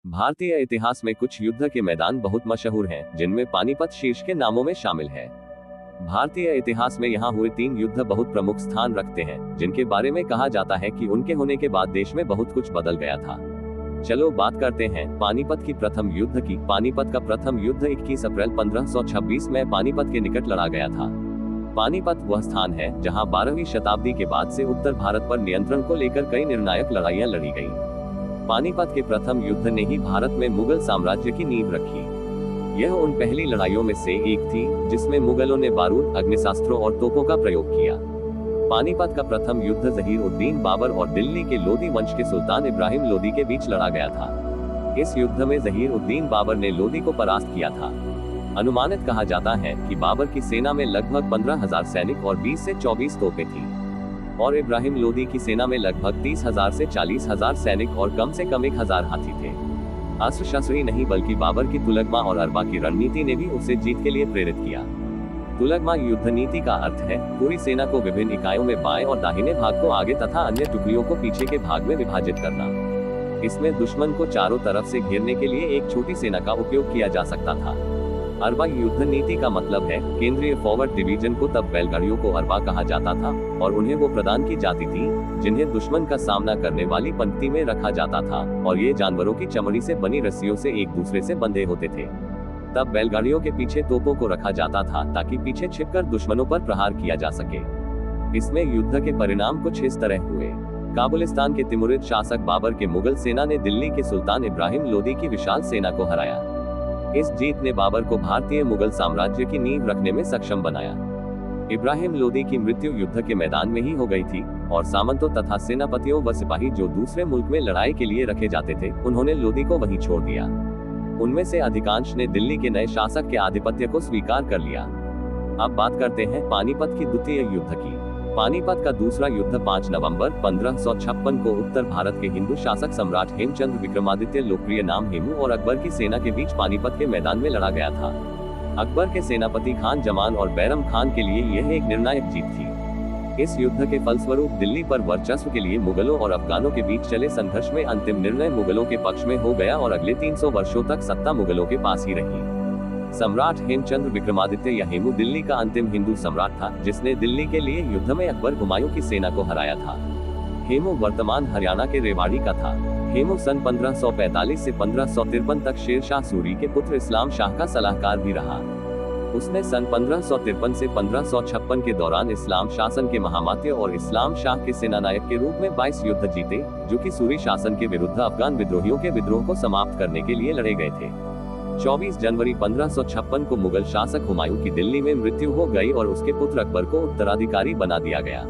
भारतीय इतिहास में कुछ युद्ध के मैदान बहुत मशहूर हैं, जिनमें पानीपत शीर्ष के नामों में शामिल है। भारतीय इतिहास में यहाँ हुए 3 युद्ध बहुत प्रमुख स्थान रखते हैं, जिनके बारे में कहा जाता है कि उनके होने के बाद देश में बहुत कुछ बदल गया था। चलो बात करते हैं पानीपत की प्रथम युद्ध की। पानीपत का प्रथम युद्ध 21 अप्रैल 1526 में पानीपत के निकट लड़ा गया था। पानीपत वह स्थान है जहां 12वीं शताब्दी के बाद से उत्तर भारत पर नियंत्रण को लेकर कई निर्णायक लड़ाइयां लड़ी गईं। पानीपत के प्रथम युद्ध ने ही भारत में मुगल साम्राज्य की नींव रखी। यह उन पहली लड़ाइयों में से एक थी जिसमें मुगलों ने बारूद, अग्निशास्त्रों और तोपों का प्रयोग किया। पानीपत का प्रथम युद्ध ज़हीर-उद-दीन बाबर और दिल्ली के लोदी वंश के सुल्तान इब्राहिम लोदी के बीच लड़ा गया था। इस युद्ध में ज़हीर-उद-दीन बाबर ने लोदी को परास्त किया था। अनुमानित कहा जाता है कि बाबर की सेना में लगभग 15,000 सैनिक और 20 से 24 तोपें थीं, और इब्राहिम लोदी की सेना में लगभग 30,000 से 40,000 सैनिक और कम से कम 1,000 हाथी थे। अस्त्र शस्त्र ही नहीं बल्कि बाबर की तुलगमा और अरबा की रणनीति ने भी उसे जीत के लिए प्रेरित किया। तुलगमा युद्ध नीति का अर्थ है पूरी सेना को विभिन्न इकाइयों में बाएं और दाहिने भाग को आगे तथा अन्य टुकड़ियों को पीछे के भाग में विभाजित करना। इसमें दुश्मन को चारों तरफ से घेरने के लिए एक छोटी सेना का उपयोग किया जा सकता था। अरबा युद्ध नीति का मतलब है केंद्रीय फॉरवर्ड डिवीजन को तब बैलगाड़ियों को अरबा कहा जाता था, और उन्हें वो प्रदान की जाती थी जिन्हें दुश्मन का सामना करने वाली पंक्ति में रखा जाता था, और ये जानवरों की चमड़ी से बनी रस्सियों से एक दूसरे से बंधे होते थे। तब बैलगाड़ियों के पीछे तोपों को रखा जाता था ताकि पीछे छिपकर दुश्मनों पर प्रहार किया जा सके। इसमें युद्ध के परिणाम कुछ इस तरह हुए। काबुलिस्तान के तिमुरिद शासक बाबर के मुगल सेना ने दिल्ली के सुल्तान इब्राहिम लोदी की विशाल सेना को हराया। इस जीत ने बाबर को भारतीय मुगल साम्राज्य की नींव रखने में सक्षम बनाया। इब्राहिम लोदी की मृत्यु युद्ध के मैदान में ही हो गई थी, और सामंतों तथा सेनापतियों व सिपाही जो दूसरे मुल्क में लड़ाई के लिए रखे जाते थे, उन्होंने लोदी को वहीं छोड़ दिया। उनमें से अधिकांश ने दिल्ली के नए शासक के आधिपत्य को स्वीकार कर लिया। अब बात करते हैं पानीपत की द्वितीय युद्ध की। पानीपत का दूसरा युद्ध 5 नवंबर 1556 को उत्तर भारत के हिंदू शासक सम्राट हेमचंद्र विक्रमादित्य, लोकप्रिय नाम हेमू, और अकबर की सेना के बीच पानीपत के मैदान में लड़ा गया था। अकबर के सेनापति खान जमान और बैरम खान के लिए यह एक निर्णायक जीत थी। इस युद्ध के फलस्वरूप दिल्ली पर वर्चस्व के लिए मुगलों और अफगानों के बीच चले संघर्ष में अंतिम निर्णय मुगलों के पक्ष में हो गया, और अगले 300 वर्षों तक सत्ता मुगलों के पास ही रही। सम्राट हेमचंद्र विक्रमादित्य या हेमू दिल्ली का अंतिम हिंदू सम्राट था, जिसने दिल्ली के लिए युद्ध में अकबर हुमायूं की सेना को हराया था। हेमू वर्तमान हरियाणा के रेवाड़ी का था। हेमू सन 1545 से 1553 तक शेर शाह सूरी के पुत्र इस्लाम शाह का सलाहकार भी रहा। उसने सन 1553 से 1556 के दौरान इस्लाम शासन के महामात्य और इस्लाम शाह के सेनानायक के रूप में 22 युद्ध जीते, जो कि सूरी शासन के विरुद्ध अफगान विद्रोहियों के विद्रोह को समाप्त करने के लिए लड़े गए थे। 24 जनवरी 1556 को मुगल शासक हुमायूं की दिल्ली में मृत्यु हो गई और उसके पुत्र अकबर को उत्तराधिकारी बना दिया गया।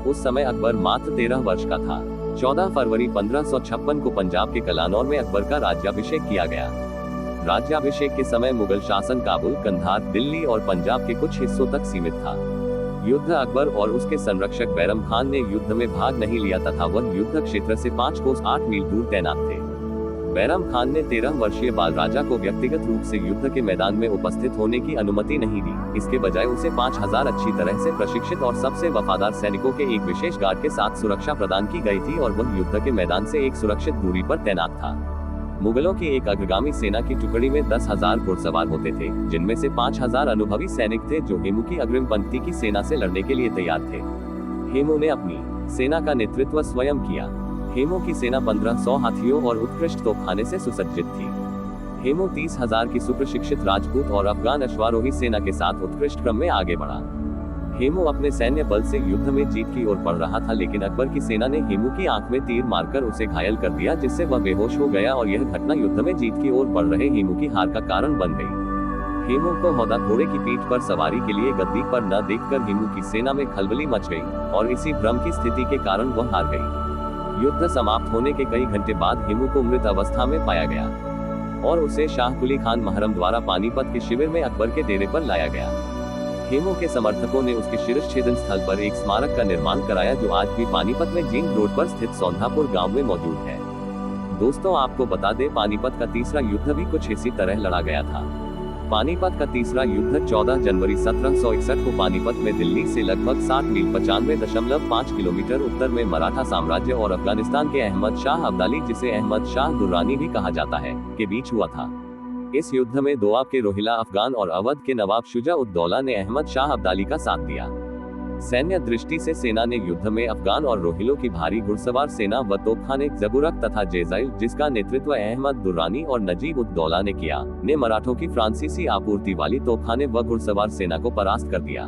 उस समय अकबर मात्र 13 वर्ष का था। 14 फरवरी 1556 को पंजाब के कलानौर में अकबर का राज्याभिषेक किया गया। राज्याभिषेक के समय मुगल शासन काबुल, कंधार, दिल्ली और पंजाब के कुछ हिस्सों तक सीमित था। युद्ध अकबर और उसके संरक्षक बैरम खान ने युद्ध में भाग नहीं लिया तथा वह युद्ध क्षेत्र से 5 कोस 8 मील दूर तैनात थे। बैरम खान ने 13 वर्षीय बाल राजा को व्यक्तिगत रूप से युद्ध के मैदान में उपस्थित होने की अनुमति नहीं दी। इसके बजाय उसे 5000 अच्छी तरह से प्रशिक्षित और सबसे वफादार सैनिकों के एक विशेष गार्ड के साथ सुरक्षा प्रदान की गई थी, और वह युद्ध के मैदान से एक सुरक्षित दूरी पर तैनात था। मुगलों की एक अग्रगामी सेना की टुकड़ी में 10,000 घुड़सवार होते थे, जिनमें से 5,000 अनुभवी सैनिक थे जो हेमू की अग्रिम पंक्ति की सेना से लड़ने के लिए तैयार थे। हेमू ने अपनी सेना का नेतृत्व स्वयं किया। हेमू की सेना 1500 हाथियों और उत्कृष्ट तोपखाने से सुसज्जित थी। हेमू 30,000 की सुप्रशिक्षित राजपूत और अफगान अश्वारोही सेना के साथ उत्कृष्ट क्रम में आगे बढ़ा। हेमू अपने सैन्य बल से युद्ध में जीत की ओर बढ़ रहा था, लेकिन अकबर की सेना ने हेमू की आंख में तीर मारकर उसे घायल कर दिया, जिससे वह बेहोश हो गया, और यह घटना युद्ध में जीत की ओर बढ़ रहे हेमू की हार का कारण बन गई। हेमू को हौदा घोड़े की पीठ पर सवारी के लिए गद्दी पर न देखकर हेमू की सेना में खलबली मच गई, और इसी भ्रम की स्थिति के कारण वह हार गई। युद्ध समाप्त होने के कई घंटे बाद हेमू को मृत अवस्था में पाया गया, और उसे शाह कुली खान महरम द्वारा पानीपत के शिविर में अकबर के डेरे पर लाया गया। हेमू के समर्थकों ने उसके शिरच्छेदन स्थल पर एक स्मारक का निर्माण कराया, जो आज भी पानीपत में जींद रोड पर स्थित सौंधापुर गांव में मौजूद है। दोस्तों, आपको बता दें, पानीपत का तीसरा युद्ध भी कुछ इसी तरह लड़ा गया था। पानीपत का तीसरा युद्ध 14 जनवरी 1761 को पानीपत में दिल्ली से लगभग 60 मील 95.5 किलोमीटर उत्तर में मराठा साम्राज्य और अफगानिस्तान के अहमद शाह अब्दाली, जिसे अहमद शाह दुर्रानी भी कहा जाता है, के बीच हुआ था। इस युद्ध में दोआब के रोहिला अफगान और अवध के नवाब शुजा-उद-दौला ने अहमद शाह अब्दाली का साथ दिया। सैन्य दृष्टि से सेना ने युद्ध में अफगान और रोहिलों की भारी घुड़सवार सेना व तोपखाने जबुरक तथा जेजाइल, जिसका नेतृत्व अहमद दुर्रानी और नजीब-उद-दौला ने किया, ने मराठों की फ्रांसीसी आपूर्ति वाली तोपखाने व घुड़सवार सेना को परास्त कर दिया।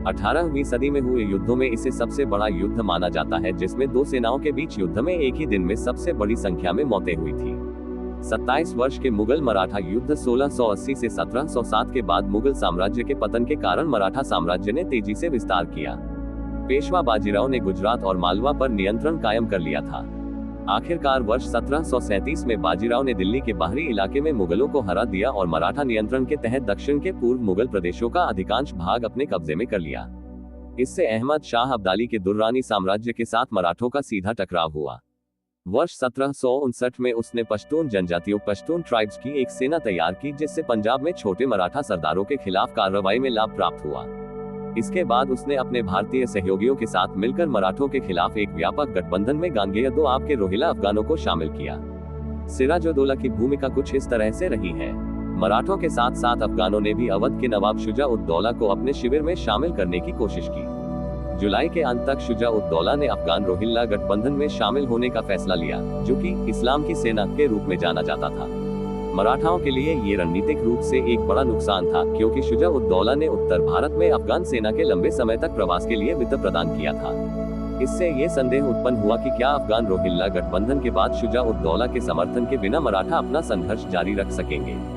18वीं सदी में हुए युद्धों में इसे सबसे बड़ा युद्ध माना जाता है, जिसमें दो सेनाओं के बीच युद्ध में एक ही दिन में सबसे बड़ी संख्या में मौतें हुई थी। 27 वर्ष के मुगल मराठा युद्ध 1680 से 1707 के बाद मुगल साम्राज्य के पतन के कारण मराठा साम्राज्य ने तेजी से विस्तार किया। पेशवा बाजीराव ने गुजरात और मालवा पर नियंत्रण कायम कर लिया था। आखिरकार वर्ष 1737 में बाजीराव ने दिल्ली के बाहरी इलाके में मुगलों को हरा दिया और मराठा नियंत्रण के तहत दक्षिण के पूर्व मुगल प्रदेशों का अधिकांश भाग अपने कब्जे में कर लिया। इससे अहमद शाह अब्दाली के दुर्रानी साम्राज्य के साथ मराठों का सीधा टकराव हुआ। वर्ष 1759 में उसने पश्तून जनजातियों पश्तून ट्राइब्स की एक सेना तैयार की, जिससे पंजाब में छोटे मराठा सरदारों के खिलाफ कार्रवाई में लाभ प्राप्त हुआ। इसके बाद उसने अपने भारतीय सहयोगियों के साथ मिलकर मराठों के खिलाफ एक व्यापक गठबंधन में गांगेय दोआब के रोहिला अफगानों को शामिल किया। सिराजुद्दौला की भूमिका कुछ इस तरह से रही है। मराठों के साथ साथ अफगानों ने भी अवध के नवाब शुजा-उद-दौला को अपने शिविर में शामिल करने की कोशिश की। जुलाई के अंत तक शुजा-उद-दौला ने अफगान रोहिल्ला गठबंधन में शामिल होने का फैसला लिया, जो कि इस्लाम की सेना के रूप में जाना जाता था। मराठाओं के लिए ये रणनीतिक रूप से एक बड़ा नुकसान था, क्योंकि शुजा-उद-दौला ने उत्तर भारत में अफगान सेना के लंबे समय तक प्रवास के लिए वित्त प्रदान किया था। इससे ये संदेह उत्पन्न हुआ कि क्या अफगान रोहिल्ला गठबंधन के बाद शुजा-उद-दौला के समर्थन के बिना मराठा अपना संघर्ष जारी रख सकेंगे।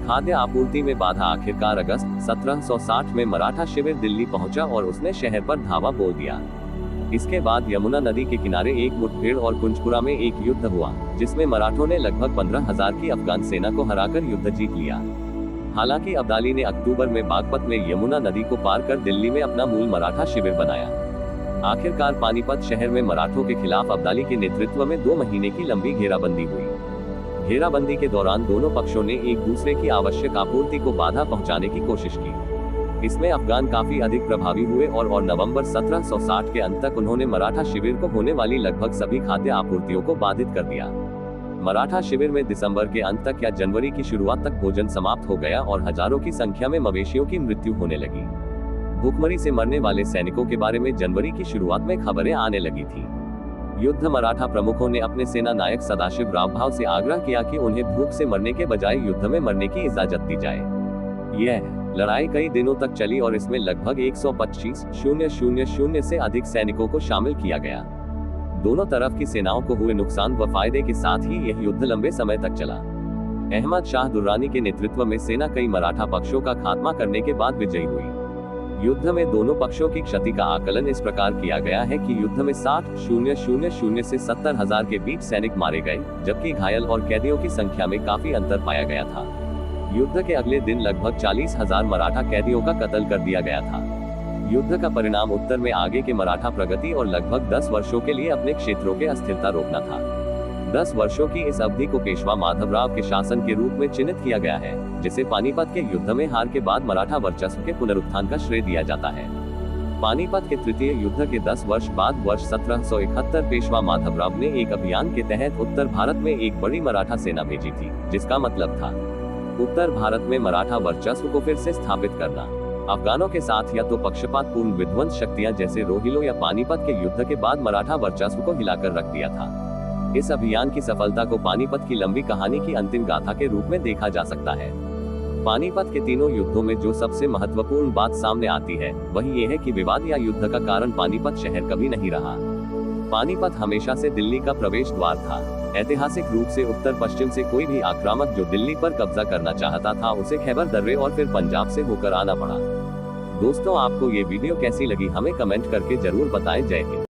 खाद्य आपूर्ति में बाधा। आखिरकार अगस्त 1760 में मराठा शिविर दिल्ली पहुंचा और उसने शहर पर धावा बोल दिया। इसके बाद यमुना नदी के किनारे एक मुठभेड़ और कुंजपुरा में एक युद्ध हुआ, जिसमें मराठों ने लगभग 15,000 की अफगान सेना को हराकर युद्ध जीत लिया। हालांकि अब्दाली ने अक्टूबर में बागपत में यमुना नदी को पार कर दिल्ली में अपना मूल मराठा शिविर बनाया। आखिरकार पानीपत शहर में मराठों के खिलाफ अब्दाली के नेतृत्व में 2 महीने की लंबी घेराबंदी हुई। घेराबंदी के दौरान दोनों पक्षों ने एक दूसरे की आवश्यक आपूर्ति को बाधा पहुंचाने की कोशिश की। इसमें अफगान काफी अधिक प्रभावी हुए और नवंबर 1760 के अंत तक उन्होंने मराठा शिविर को होने वाली लगभग सभी खाद्य आपूर्तियों को बाधित कर दिया। मराठा शिविर में दिसंबर के अंत तक या जनवरी की शुरुआत तक भोजन समाप्त हो गया और हजारों की संख्या में मवेशियों की मृत्यु होने लगी। भूखमरी से मरने वाले सैनिकों के बारे में जनवरी की शुरुआत में खबरें आने लगी थी। युद्ध मराठा प्रमुखों ने अपने सेना नायक सदाशिव रावभाऊ से आग्रह किया कि उन्हें भूख से मरने के बजाय युद्ध में मरने की इजाजत दी जाए। यह लड़ाई कई दिनों तक चली और इसमें लगभग 125,000 से अधिक सैनिकों को शामिल किया गया। दोनों तरफ की सेनाओं को हुए नुकसान व फायदे के साथ ही यह युद्ध लंबे समय तक चला। अहमद शाह दुर्रानी के नेतृत्व में सेना कई मराठा पक्षों का खात्मा करने के बाद विजयी हुई। युद्ध में दोनों पक्षों की क्षति का आकलन इस प्रकार किया गया है कि युद्ध में 60,000 से 70,000 के बीच सैनिक मारे गए, जबकि घायल और कैदियों की संख्या में काफी अंतर पाया गया था। युद्ध के अगले दिन लगभग 40,000 मराठा कैदियों का कत्ल कर दिया गया था। युद्ध का परिणाम उत्तर में आगे के मराठा प्रगति और लगभग 10 वर्षों के लिए अपने क्षेत्रों के अस्थिरता रोकना था। 10 वर्षों की इस अवधि को पेशवा माधवराव के शासन के रूप में चिन्हित किया गया है, जिसे पानीपत के युद्ध में हार के बाद मराठा वर्चस्व के पुनरुत्थान का श्रेय दिया जाता है। पानीपत के तृतीय युद्ध के 10 वर्ष बाद वर्ष 1771 पेशवा माधवराव ने एक अभियान के तहत उत्तर भारत में एक बड़ी मराठा सेना भेजी थी, जिसका मतलब था उत्तर भारत में मराठा वर्चस्व को फिर से स्थापित करना। अफगानों के साथ या तो पक्षपातपूर्ण विध्वंस शक्तियां जैसे रोहिलों या पानीपत के युद्ध के बाद मराठा वर्चस्व को हिलाकर रख दिया था। इस अभियान की सफलता को पानीपत की लंबी कहानी की अंतिम गाथा के रूप में देखा जा सकता है। पानीपत के तीनों युद्धों में जो सबसे महत्वपूर्ण बात सामने आती है, वही ये है कि विवाद या युद्ध का कारण पानीपत शहर कभी नहीं रहा। पानीपत हमेशा से दिल्ली का प्रवेश द्वार था। ऐतिहासिक रूप से उत्तर पश्चिम से कोई भी आक्रामक जो दिल्ली पर कब्जा करना चाहता था, उसे खैबर दर्रे और फिर पंजाब से होकर आना पड़ा। दोस्तों, आपको ये वीडियो कैसी लगी हमें कमेंट करके जरूर बताएं। जय हिंद।